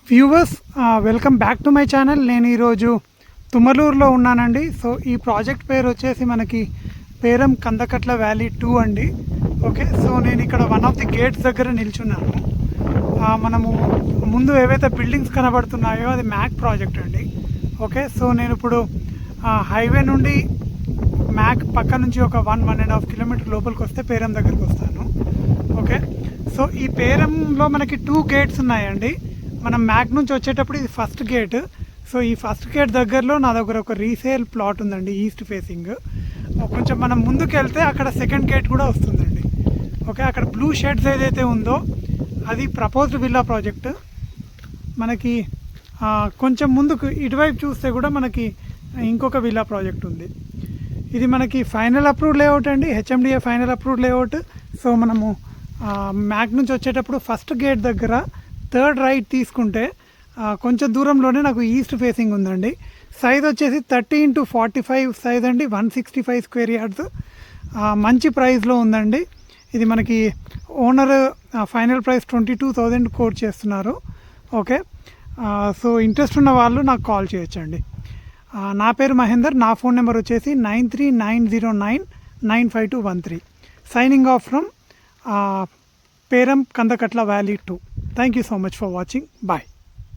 Viewers welcome back to my channel. నేను ఈరోజు తుమ్మలూరులో ఉన్నానండి. సో ఈ ప్రాజెక్ట్ పేరు వచ్చేసి మనకి పేరం కందకట్ల వ్యాలీ 2 అండి. ఓకే, సో నేను ఇక్కడ వన్ ఆఫ్ ది గేట్స్ దగ్గర నిల్చున్నాను. మనము ముందు ఏవైతే బిల్డింగ్స్ కనబడుతున్నాయో అది మ్యాక్ ప్రాజెక్ట్ అండి. ఓకే, సో నేను ఇప్పుడు హైవే నుండి మ్యాక్ పక్క నుంచి ఒక 1.5 కిలోమీటర్ లోపలికి వస్తే పేరం దగ్గరికి వస్తాను. ఓకే, సో ఈ పేరంలో మనకి 2 గేట్స్ ఉన్నాయండి. మనం మ్యాక్ నుంచి వచ్చేటప్పుడు ఇది ఫస్ట్ గేట్. సో ఈ ఫస్ట్ గేట్ దగ్గరలో నా దగ్గర ఒక రీసేల్ ప్లాట్ ఉందండి, ఈస్ట్ ఫేసింగ్. కొంచెం మనం ముందుకు వెళ్తే అక్కడ సెకండ్ గేట్ కూడా వస్తుందండి. ఓకే, అక్కడ బ్లూ షెడ్స్ ఏదైతే ఉందో అది ప్రపోజ్డ్ విల్లా ప్రాజెక్ట్. మనకి కొంచెం ముందుకు ఇటువైపు చూస్తే కూడా మనకి ఇంకొక విల్లా ప్రాజెక్ట్ ఉంది. ఇది మనకి ఫైనల్ అప్రూవ్డ్ లేఅవుట్ అండి, HMDA final approved layout. So మనము మ్యాక్ నుంచి వచ్చేటప్పుడు ఫస్ట్ గేట్ దగ్గర థర్డ్ రైట్ తీసుకుంటే కొంచెం దూరంలోనే నాకు ఈస్ట్ ఫేసింగ్ ఉందండి. సైజ్ వచ్చేసి 30x45 సైజ్ అండి, 165 స్క్వేర్ యార్డ్స్. మంచి ప్రైస్లో ఉందండి. ఇది మనకి ఓనర్ ఫైనల్ ప్రైస్ 22,000 కోట్ చేస్తున్నారు. ఓకే, సో ఇంట్రెస్ట్ ఉన్న వాళ్ళు నాకు కాల్ చేయొచ్చండి. నా పేరు మహేందర్. నా ఫోన్ నెంబర్ వచ్చేసి 9390995213. సైనింగ్ ఆఫ్ ఫ్రమ్ పేరం Kandakatla valley 2. Thank you so much for watching. Bye.